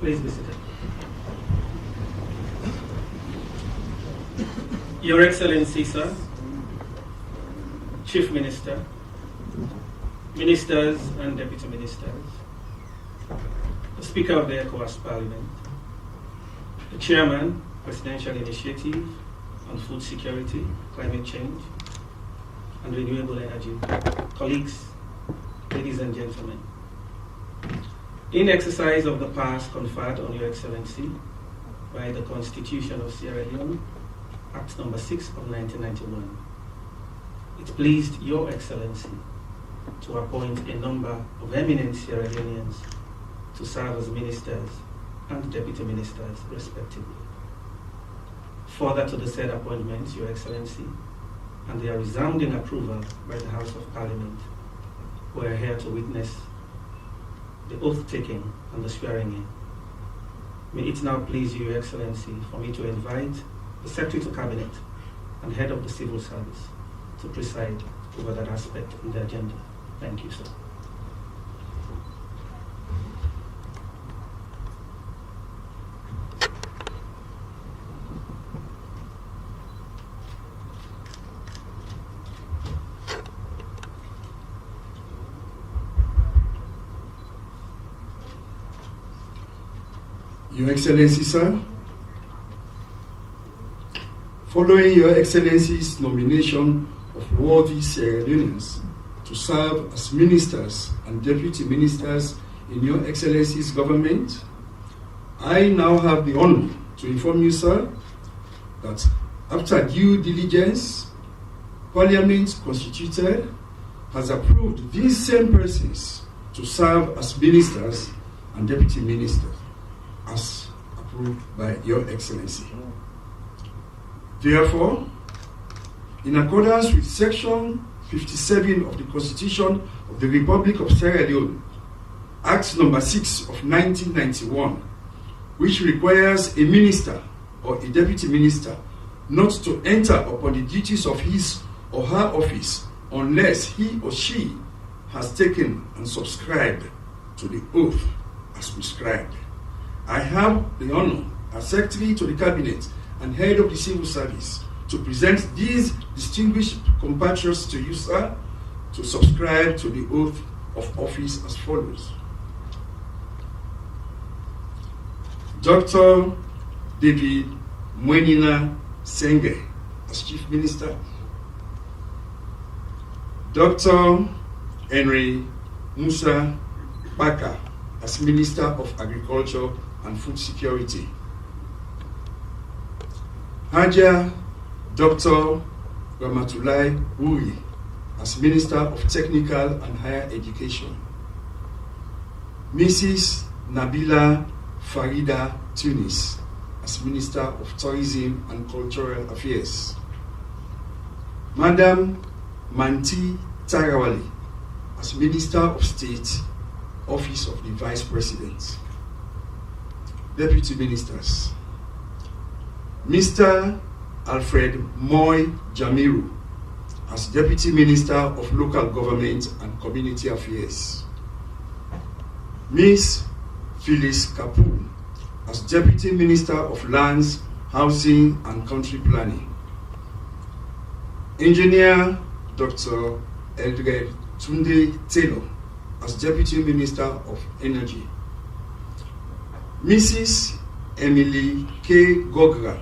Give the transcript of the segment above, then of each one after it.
Please be seated. Your Excellency, sir, Chief Minister, Ministers and Deputy Ministers, the Speaker of the ECOWAS Parliament, the Chairman, Presidential Initiative on Food Security, Climate Change, and Renewable Energy, colleagues, ladies and gentlemen. In exercise of the powers conferred on Your Excellency by the Constitution of Sierra Leone, Act Number 6 of 1991, it pleased Your Excellency to appoint a number of eminent Sierra Leoneans to serve as ministers and deputy ministers, respectively. Further to the said appointments, Your Excellency, and their resounding approval by the House of Parliament, we are here to witness the oath-taking and the swearing-in. May it now please you, Your Excellency, for me to invite the Secretary to Cabinet and Head of the Civil Service to preside over that aspect in the agenda. Thank you, sir. Your Excellency, sir, following Your Excellency's nomination of worthy Sierra Leoneans to serve as ministers and deputy ministers in Your Excellency's government, I now have the honor to inform you, sir, that after due diligence, Parliament constituted has approved these same persons to serve as ministers and deputy ministers, as approved by Your Excellency. Therefore, in accordance with Section 57 of the Constitution of the Republic of Sierra Leone, Act Number 6 of 1991, which requires a minister or a deputy minister not to enter upon the duties of his or her office unless he or she has taken and subscribed to the oath as prescribed. I have the honor as Secretary to the Cabinet and Head of the Civil Service to present these distinguished compatriots to you, sir, to subscribe to the oath of office as follows. Dr. David Mwenina Senge as Chief Minister. Dr. Henry Musa Baka as Minister of Agriculture and Food Security. Haja Dr. Ramatulai Uri as Minister of Technical and Higher Education. Mrs. Nabila Farida Tunis as Minister of Tourism and Cultural Affairs. Madam Manti Tarawali as Minister of State, Office of the Vice President. Deputy Ministers. Mr. Alfred Moy Jamiru as Deputy Minister of Local Government and Community Affairs. Ms. Phyllis Kapu as Deputy Minister of Lands, Housing and Country Planning. Engineer Dr. Eldred Tunde Taylor as Deputy Minister of Energy. Mrs. Emily K. Gogra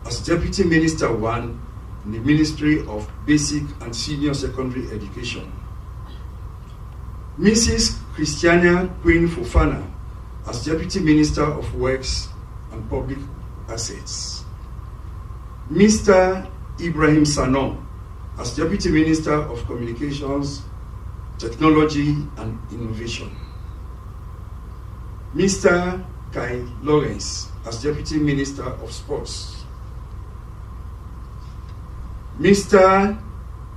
as Deputy Minister 1 in the Ministry of Basic and Senior Secondary Education. Mrs. Christiana Queen Fofana as Deputy Minister of Works and Public Assets. Mr. Ibrahim Sanon as Deputy Minister of Communications, Technology and Innovation. Mr. Kai Lawrence as Deputy Minister of Sports. Mr.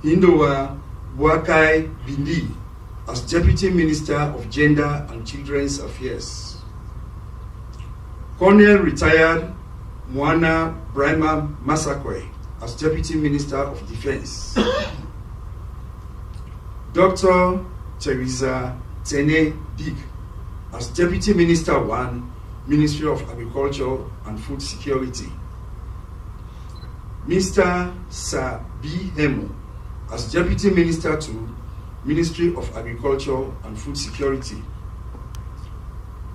Hindowa Buakai Bindi as Deputy Minister of Gender and Children's Affairs. Colonel Retired Mwana Brahma Masakwe as Deputy Minister of Defense. Dr. Teresa Tene Dig as Deputy Minister 1 Ministry of Agriculture and Food Security. Mr. Sir B. Hemo as Deputy Minister to Ministry of Agriculture and Food Security.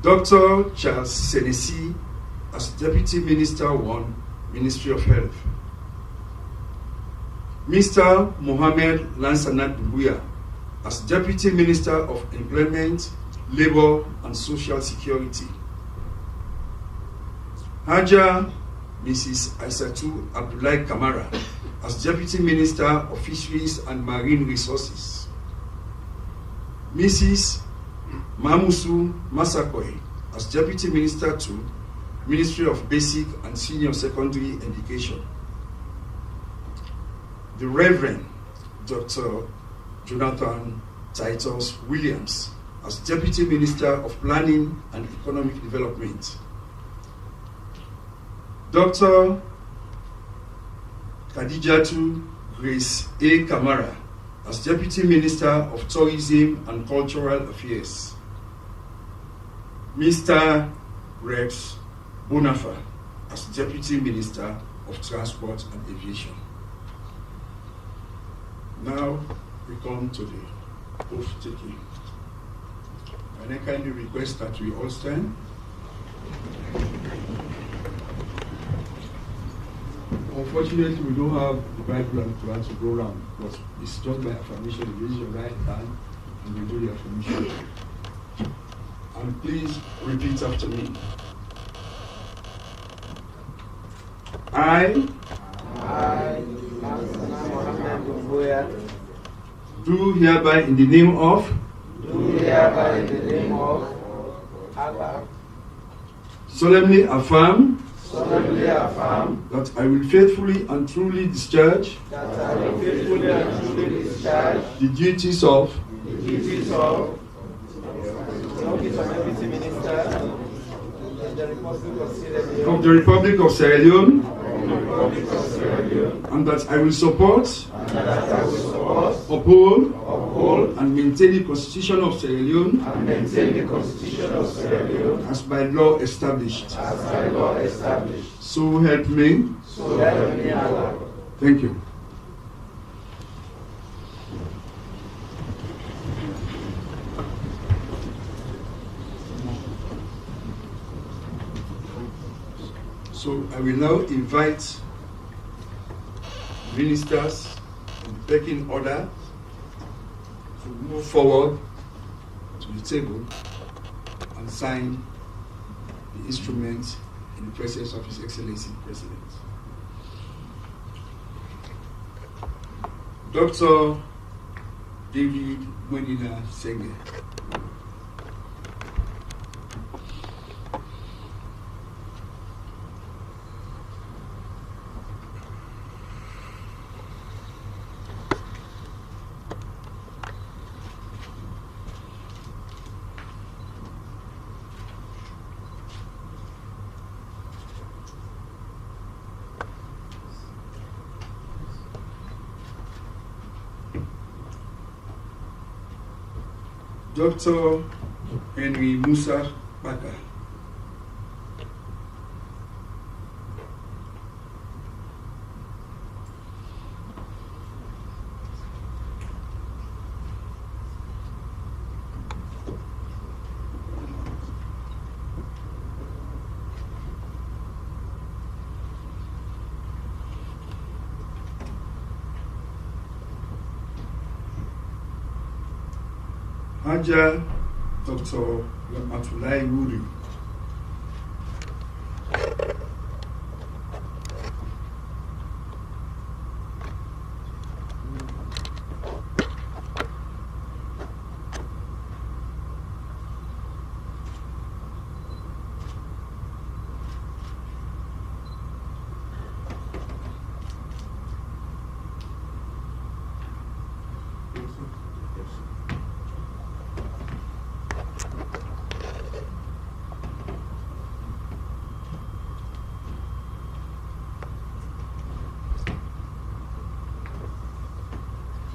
Dr. Charles Senesi as Deputy Minister 1, Ministry of Health. Mr. Mohamed Lansanat Bubuya as Deputy Minister of Employment, Labor and Social Security. Haja Mrs. Aisatu Abdullahi Kamara as Deputy Minister of Fisheries and Marine Resources. Mrs. Mamusu Masakoi as Deputy Minister to Ministry of Basic and Senior Secondary Education. The Reverend Dr. Jonathan Titus Williams as Deputy Minister of Planning and Economic Development. Dr. Khadijatu Grace A. Kamara as Deputy Minister of Tourism and Cultural Affairs. Mr. Rex Bonafa as Deputy Minister of Transport and Aviation. Now we come to the oath taking. And I kindly request that we all stand. Unfortunately, we don't have the Bible and Quran to go around, but it's just by affirmation. You raise your right hand and we do the affirmation. And please repeat after me. I do hereby in the name of Allah, solemnly affirm that I will faithfully and truly discharge the duties of Deputy Minister of the Republic of Sierra Leone, and that I will support, uphold, and maintain the Constitution of Sierra Leone as by law established. So help me. Allah. Thank you. So I will now invite ministers in the pecking order to move forward to the table and sign the instrument in the presence of His Excellency the President. Dr. David Mwenina Senge. Dr. Henry Musa Baka. Haja Dr. Lamatulai Wuri.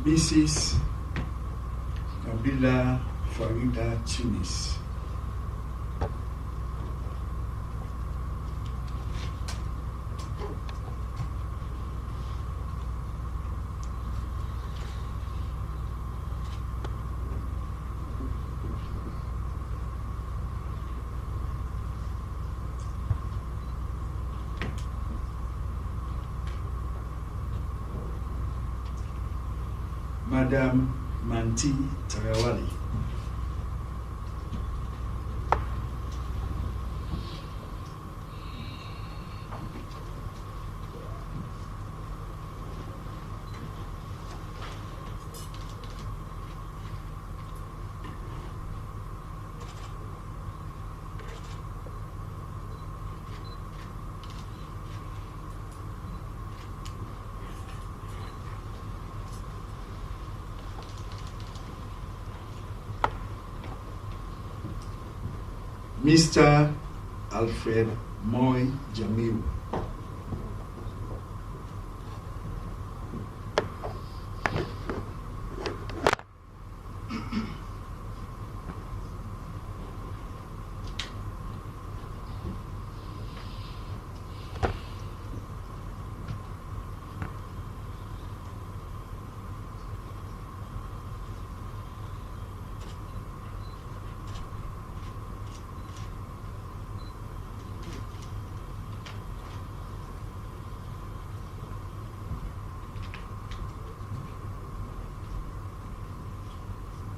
Mrs. Nabila Farida Tunis. Madam Manti Tarawali. Mr. Alfred Moy Jamil.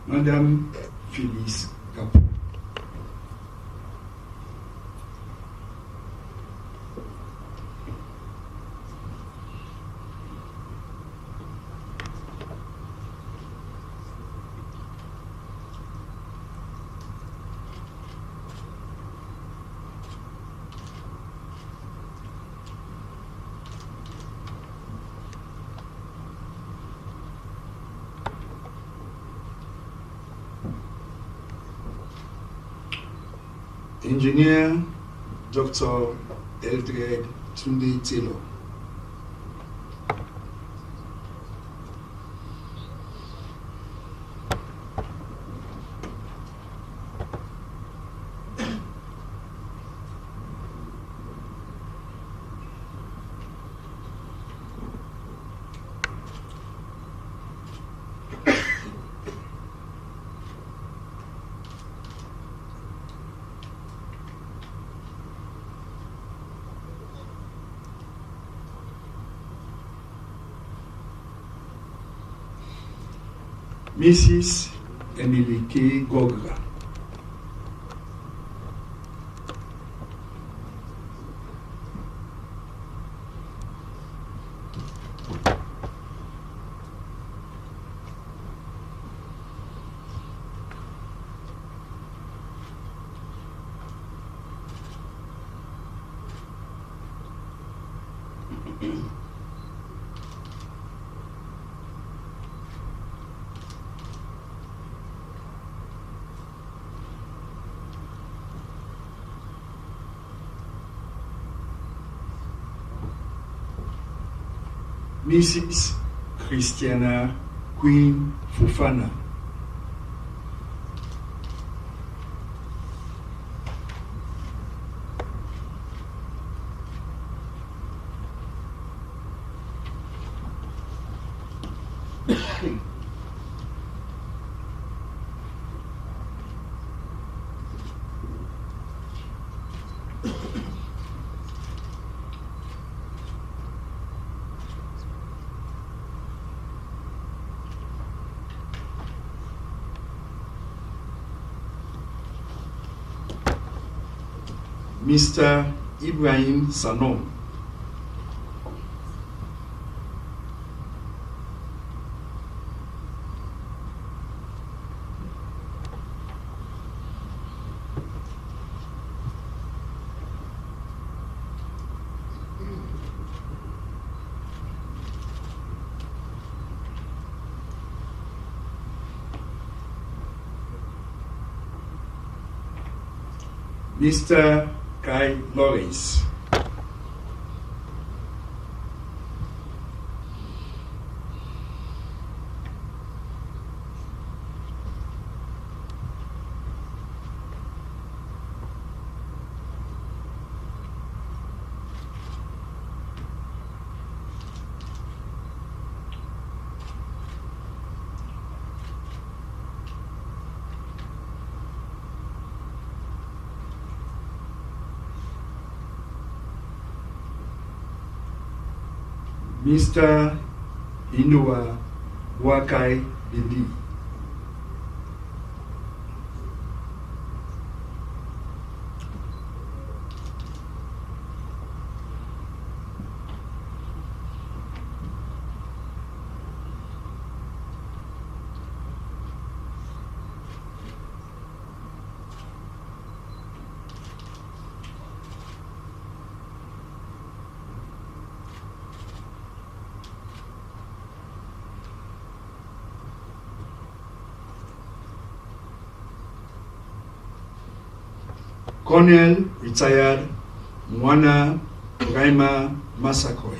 Madam Phyllis Kapo. Engineer Dr. Eldred Tunde Taylor. Mrs. Emily K. Gogra. Mrs. Christiana Queen Fufana. Mr. Ibrahim Sanom. Mr. Kai Lawrence. Mr. Inua Wakai believe. Colonel retired Mwana Raima Masakoi.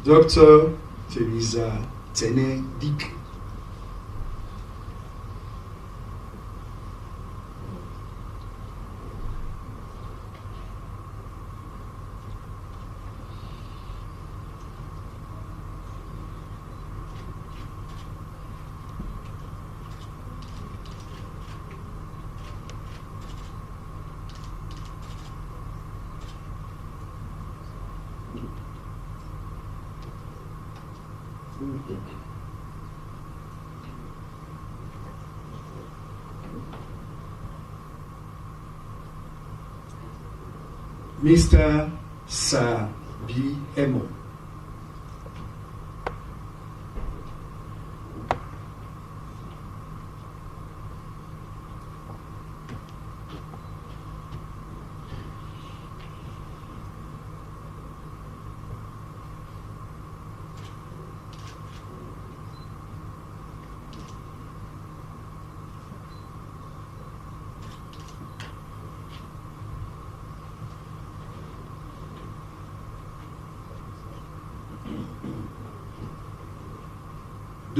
Dr. Teresa Tene Dick. Mr. Sabi Emo.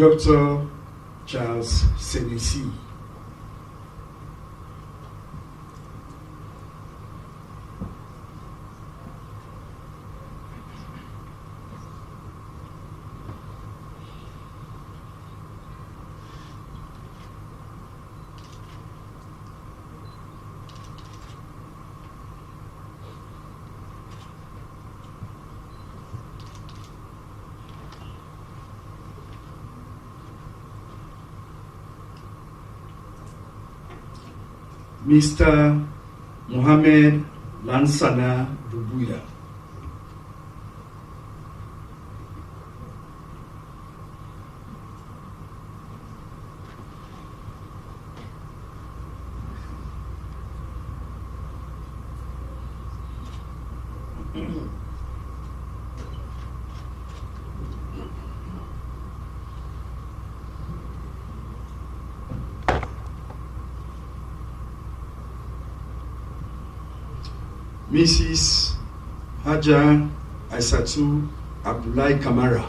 Dr. Charles Senesi. Mr. Mohamed Lansana Dubuya. Mrs. Haja Aisatu Abdullahi Kamara.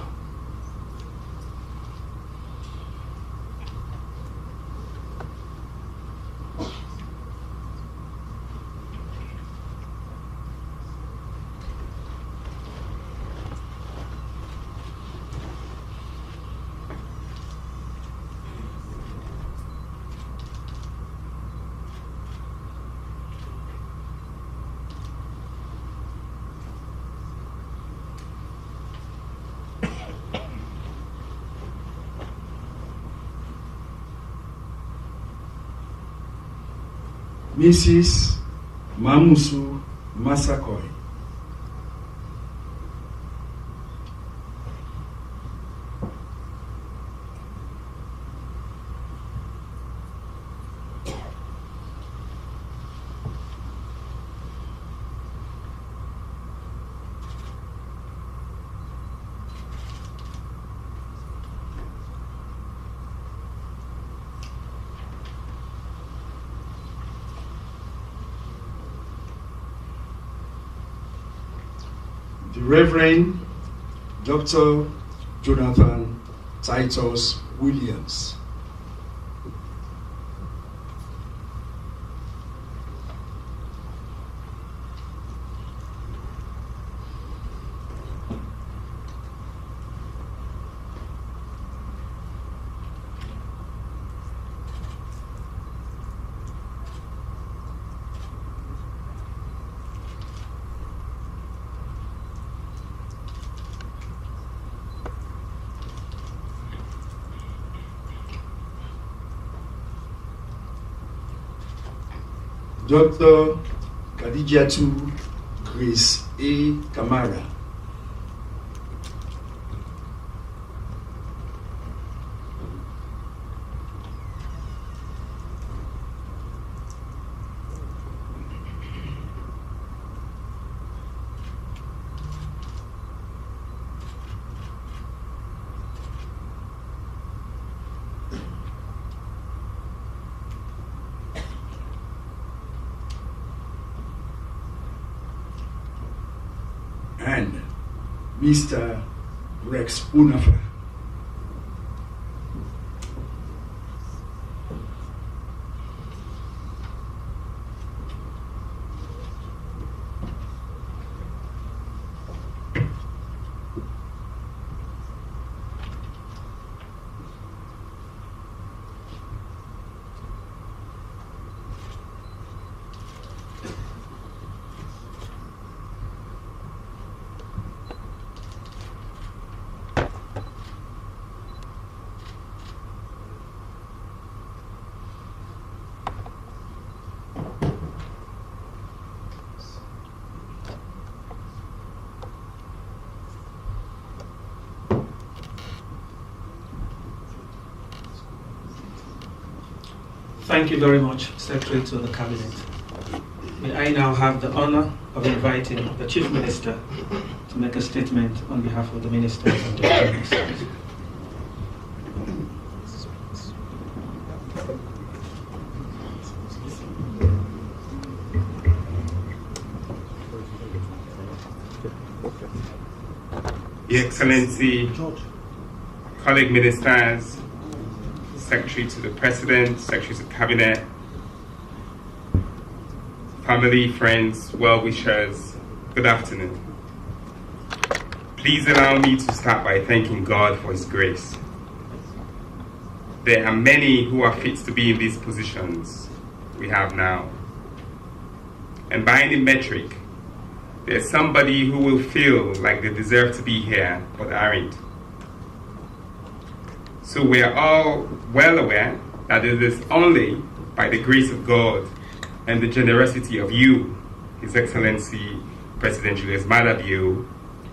Mrs. Mamusu Masakoi. The Reverend Dr. Jonathan Titus Williams. Dr. Khadijatu Grace A. Kamara. And Mr. Rex Unafa. Thank you very much, Secretary to the Cabinet. May I now have the honor of inviting the Chief Minister to make a statement on behalf of the Ministers and Deputy Ministers. Your Excellency, colleague ministers, Secretary to the President, Secretary to the Cabinet, family, friends, well-wishers, good afternoon. Please allow me to start by thanking God for His grace. There are many who are fit to be in these positions we have now. And by any metric, there's somebody who will feel like they deserve to be here, but aren't. So we are all well aware that it is only by the grace of God and the generosity of you, His Excellency President Julius Maada Bio,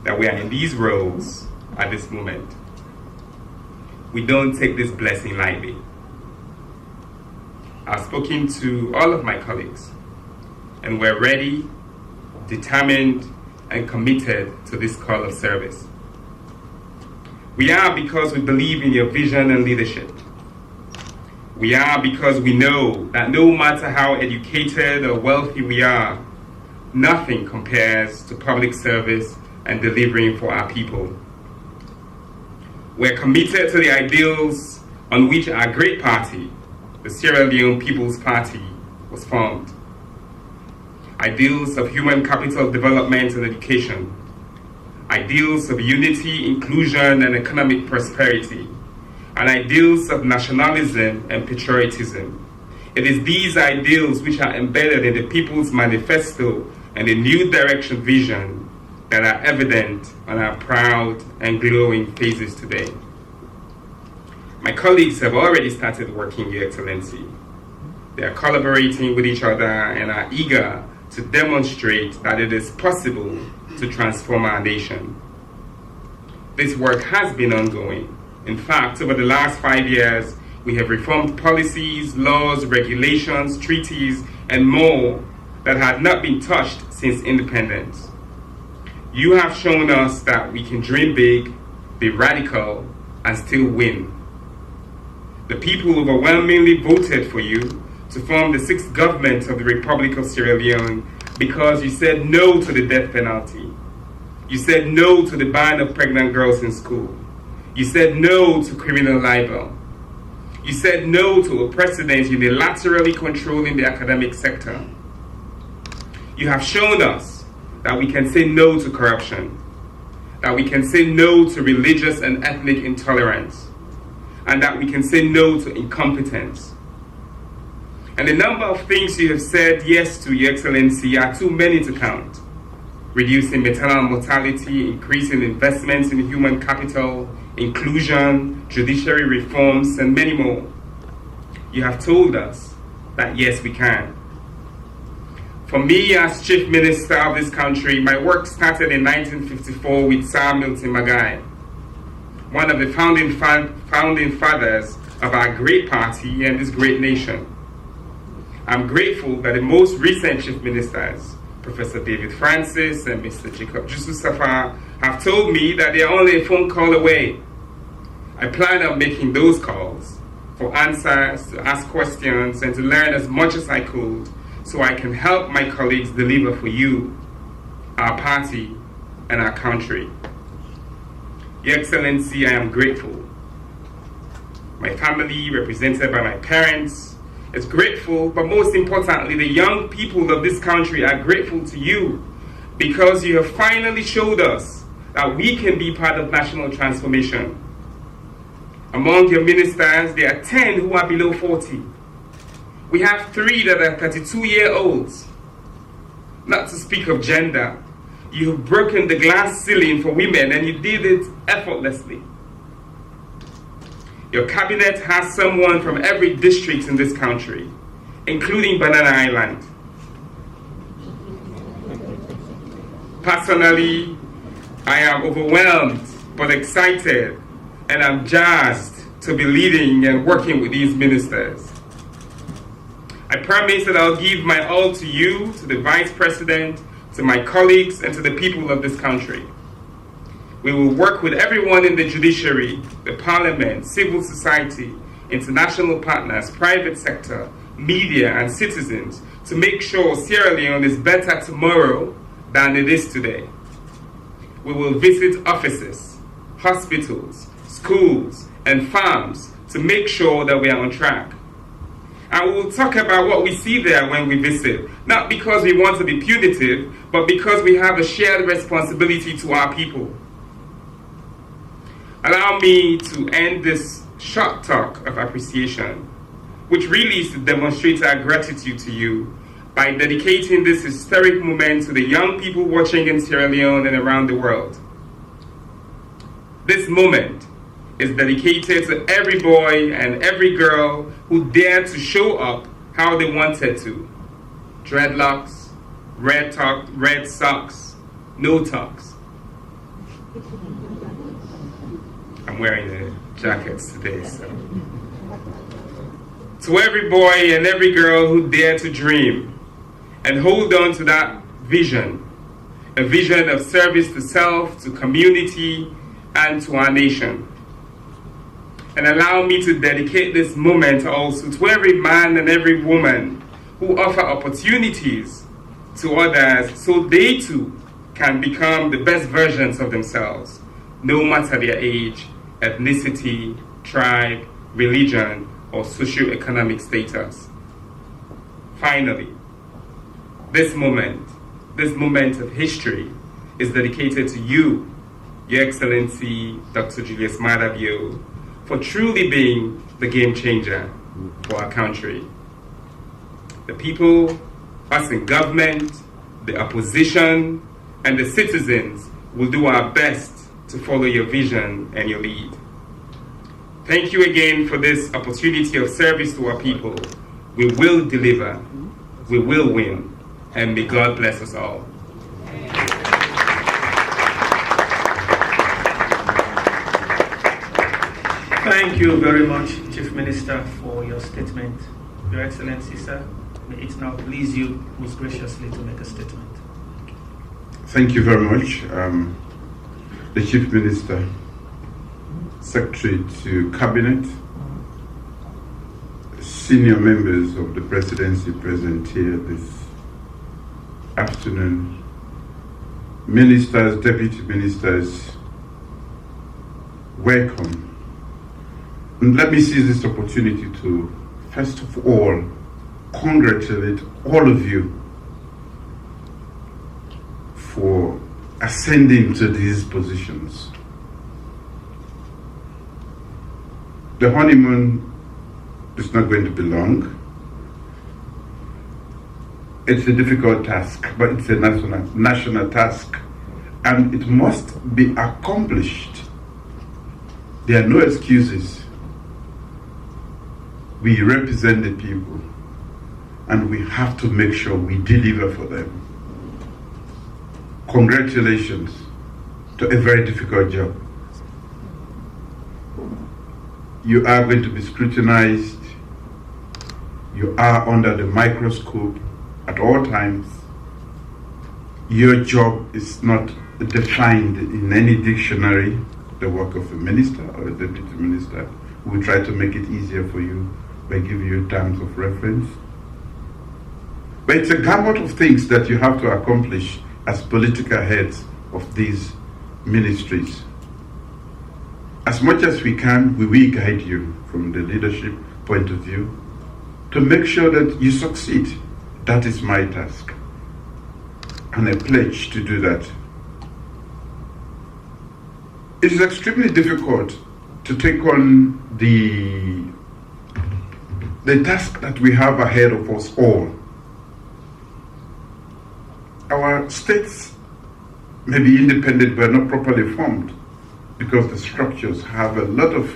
that we are in these roles at this moment. We don't take this blessing lightly. I've spoken to all of my colleagues, and we're ready, determined, and committed to this call of service. We are because we believe in your vision and leadership. We are because we know that no matter how educated or wealthy we are, nothing compares to public service and delivering for our people. We're committed to the ideals on which our great party, the Sierra Leone People's Party, was formed. Ideals of human capital development and education, ideals of unity, inclusion, and economic prosperity, and ideals of nationalism and patriotism. It is these ideals which are embedded in the People's Manifesto and the New Direction vision that are evident on our proud and glowing faces today. My colleagues have already started working, Your Excellency. They are collaborating with each other and are eager to demonstrate that it is possible to transform our nation. This work has been ongoing. In fact, over the last 5 years, we have reformed policies, laws, regulations, treaties, and more that had not been touched since independence. You have shown us that we can dream big, be radical, and still win. The people overwhelmingly voted for you to form the sixth government of the Republic of Sierra Leone because you said no to the death penalty. You said no to the ban of pregnant girls in school. You said no to criminal libel. You said no to a president unilaterally controlling the academic sector. You have shown us that we can say no to corruption, that we can say no to religious and ethnic intolerance, and that we can say no to incompetence. And the number of things you have said yes to, Your Excellency, are too many to count. Reducing maternal mortality, increasing investments in human capital, inclusion, judiciary reforms, and many more. You have told us that yes, we can. For me, as Chief Minister of this country, my work started in 1954 with Sir Milton Magai, one of the founding fathers of our great party and this great nation. I'm grateful that the most recent Chief Ministers, Professor David Francis and Mr. Jacob Jusuf have told me that they are only a phone call away. I plan on making those calls for answers, to ask questions, and to learn as much as I could so I can help my colleagues deliver for you, our party, and our country. Your Excellency, I am grateful. My family, represented by my parents, is grateful, but most importantly, the young people of this country are grateful to you because you have finally showed us that we can be part of national transformation. Among your ministers, there are 10 who are below 40. We have 3 that are 32-year-olds. Not to speak of gender, you have broken the glass ceiling for women and you did it effortlessly. Your cabinet has someone from every district in this country, including Banana Island. Personally, I am overwhelmed but excited, and I'm jazzed to be leading and working with these ministers. I promise that I'll give my all to you, to the Vice President, to my colleagues, and to the people of this country. We will work with everyone in the judiciary, the parliament, civil society, international partners, private sector, media, and citizens to make sure Sierra Leone is better tomorrow than it is today. We will visit offices, hospitals, schools, and farms to make sure that we are on track. And we will talk about what we see there when we visit, not because we want to be punitive, but because we have a shared responsibility to our people. Allow me to end this short talk of appreciation, which really is to demonstrate our gratitude to you by dedicating this historic moment to the young people watching in Sierra Leone and around the world. This moment is dedicated to every boy and every girl who dared to show up how they wanted to. Dreadlocks, red socks, no talks. I'm wearing the jackets today, so. To every boy and every girl who dared to dream and hold on to that vision, a vision of service to self, to community, and to our nation. And allow me to dedicate this moment also to every man and every woman who offer opportunities to others so they too can become the best versions of themselves, no matter their age, ethnicity, tribe, religion, or socio-economic status. Finally, this moment of history is dedicated to you, Your Excellency Dr. Julius Maada Bio, for truly being the game changer for our country. The people, us in government, the opposition, and the citizens will do our best to follow your vision and your lead. Thank you again for this opportunity of service to our people. We will deliver, we will win, and may God bless us all. Thank you very much, Chief Minister, for your statement. Your Excellency, sir, may it now please you most graciously to make a statement. Thank you very much. The Chief Minister, Secretary to Cabinet, senior members of the Presidency present here this afternoon, ministers, deputy ministers, welcome. And let me seize this opportunity to, first of all, congratulate all of you for ascending to these positions. The honeymoon is not going to be long. It's a difficult task, but it's a national task, and it must be accomplished. There are no excuses. We represent the people, and we have to make sure we deliver for them. Congratulations to a very difficult job. You are going to be scrutinized. You are under the microscope at all times. Your job is not defined in any dictionary, the work of a minister or a deputy minister. We try to make it easier for you by giving you terms of reference. But it's a gamut of things that you have to accomplish as political heads of these ministries. As much as we can, we will guide you from the leadership point of view to make sure that you succeed. That is my task, and I pledge to do that. It is extremely difficult to take on the task that we have ahead of us all. Our states may be independent but not properly formed because the structures have a lot of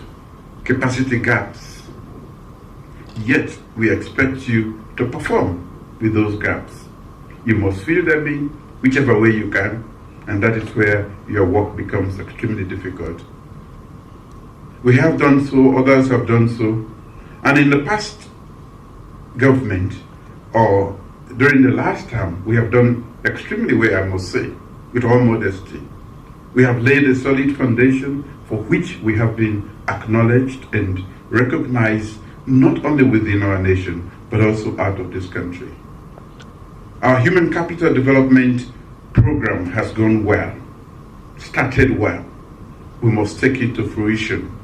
capacity gaps. Yet we expect you to perform with those gaps. You must fill them in whichever way you can, and that is where your work becomes extremely difficult. We have done so, others have done so, and in the past government, or during the last term, we have done extremely well, I must say, with all modesty. We have laid a solid foundation for which we have been acknowledged and recognized not only within our nation, but also out of this country. Our human capital development program has gone well, started well. We must take it to fruition.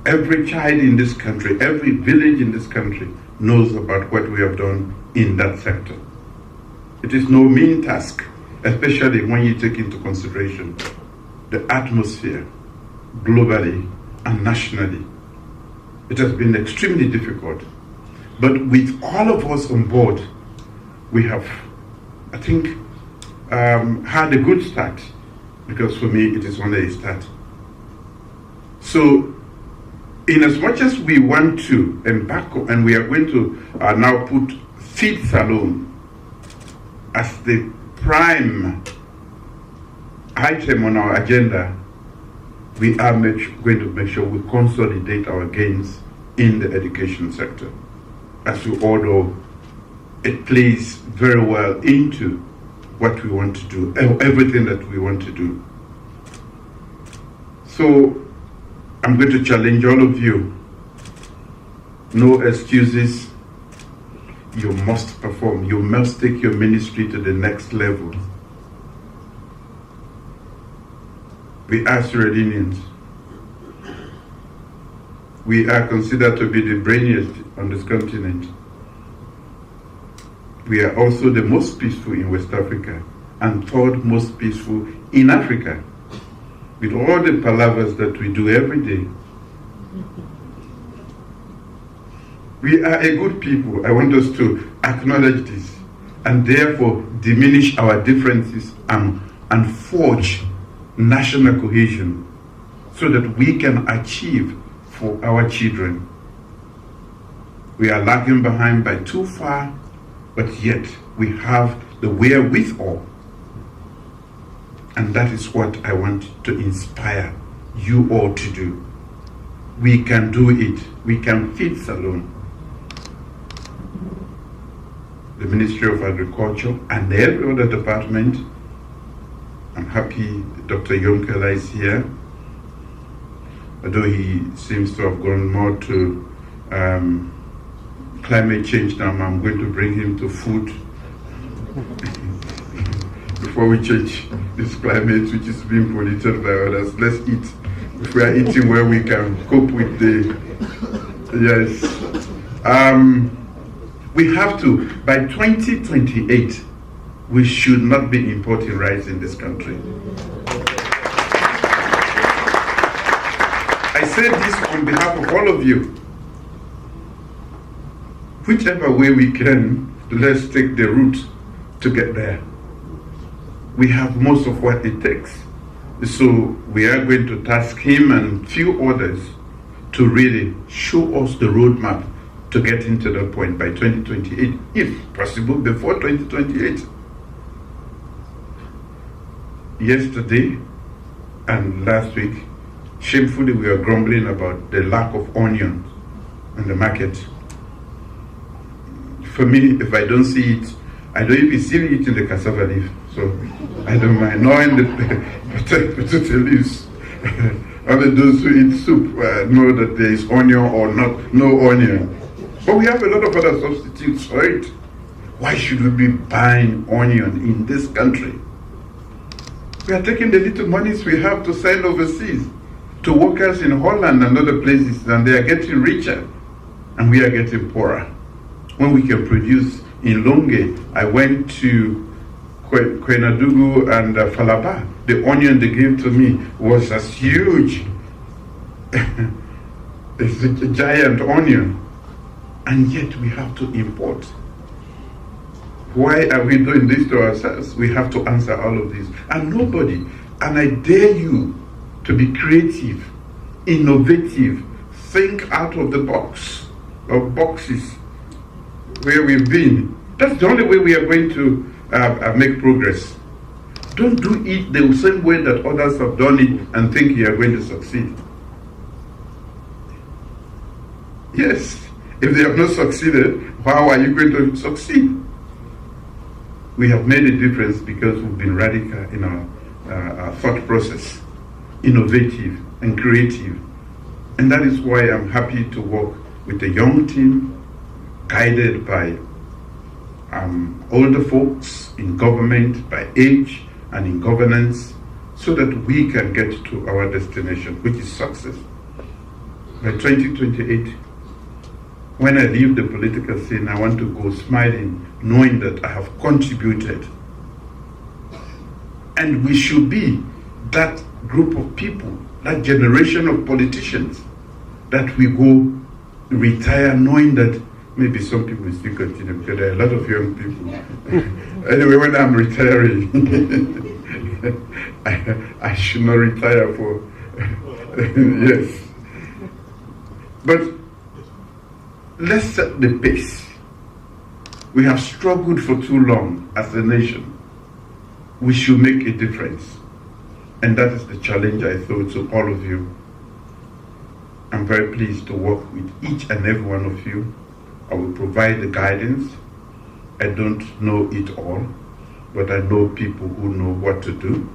Every child in this country, every village in this country knows about what we have done in that sector. It is no mean task, especially when you take into consideration the atmosphere globally and nationally. It has been extremely difficult. But with all of us on board, we have, I think, had a good start, because for me it is only a start. So, in as much as we want to embark, and we are going to now put Feed Salone as the prime item on our agenda, we are going to make sure we consolidate our gains in the education sector. As you all know, it plays very well into what we want to do, everything that we want to do. So I'm going to challenge all of you. No excuses. You must perform. You must take your ministry to the next level. We are Sierra-Leoneans. We are considered to be the brainiest on this continent. We are also the most peaceful in West Africa and third most peaceful in Africa. With all the palavers that we do every day, we are a good people. I want us to acknowledge this and therefore diminish our differences and forge national cohesion so that we can achieve for our children. We are lagging behind by too far, but yet we have the wherewithal. And that is what I want to inspire you all to do. We can do it. We can feed Salone. The Ministry of Agriculture and every other department. I'm happy Dr. Yonkela is here. Although he seems to have gone more to climate change now, I'm going to bring him to food before we change this climate which is being polluted by others. Let's eat If we are eating well, we can cope with the, yes. We have to, by 2028, we should not be importing rice in this country. I say this on behalf of all of you. Whichever way we can, let's take the route to get there. We have most of what it takes. So we are going to task him and few others to really show us the roadmap to get into the point by 2028, if possible before 2028. Yesterday and last week, shamefully we are grumbling about the lack of onions in the market. For me, if I don't see it, I don't even see it in the cassava leaf, so I don't mind. Nor in the potato leaves. Only those who eat soup know that there is onion or no onion. But we have a lot of other substitutes for it. Why should we be buying onion in this country? We are taking the little monies we have to send overseas to workers in Holland and other places, and they are getting richer, and we are getting poorer. When we can produce in Longe, I went to Kwenadugu and Falaba. The onion they gave to me was as huge. It's a giant onion. And yet we have to import. Why are we doing this to ourselves? We have to answer all of this. And nobody, and I dare you to be creative, innovative, think out of the box, of boxes where we've been. That's the only way we are going to make progress. Don't do it the same way that others have done it and think you are going to succeed. Yes, if they have not succeeded, how are you going to succeed? We have made a difference because we've been radical in our thought process, innovative and creative. And that is why I'm happy to work with a young team guided by older folks in government, by age and in governance, so that we can get to our destination, which is success. By 2028, when I leave the political scene, I want to go smiling, knowing that I have contributed. And we should be that group of people, that generation of politicians, that we go retire knowing that maybe some people will still continue, because there are a lot of young people. Anyway, when I'm retiring, I should not retire for, yes. But let's set the pace. We have struggled for too long as a nation. We should make a difference. And that is the challenge I throw to all of you. I'm very pleased to work with each and every one of you. I will provide the guidance. I don't know it all, but I know people who know what to do.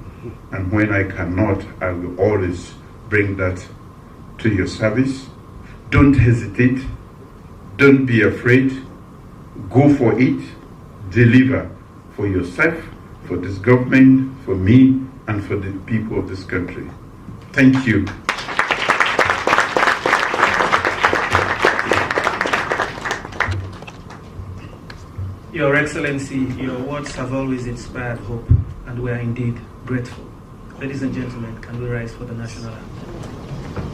And when I cannot, I will always bring that to your service. Don't hesitate. Don't be afraid. Go for it. Deliver for yourself, for this government, for me, and for the people of this country. Thank you. Your Excellency, your words have always inspired hope, and we are indeed grateful. Ladies and gentlemen, can we rise for the national anthem?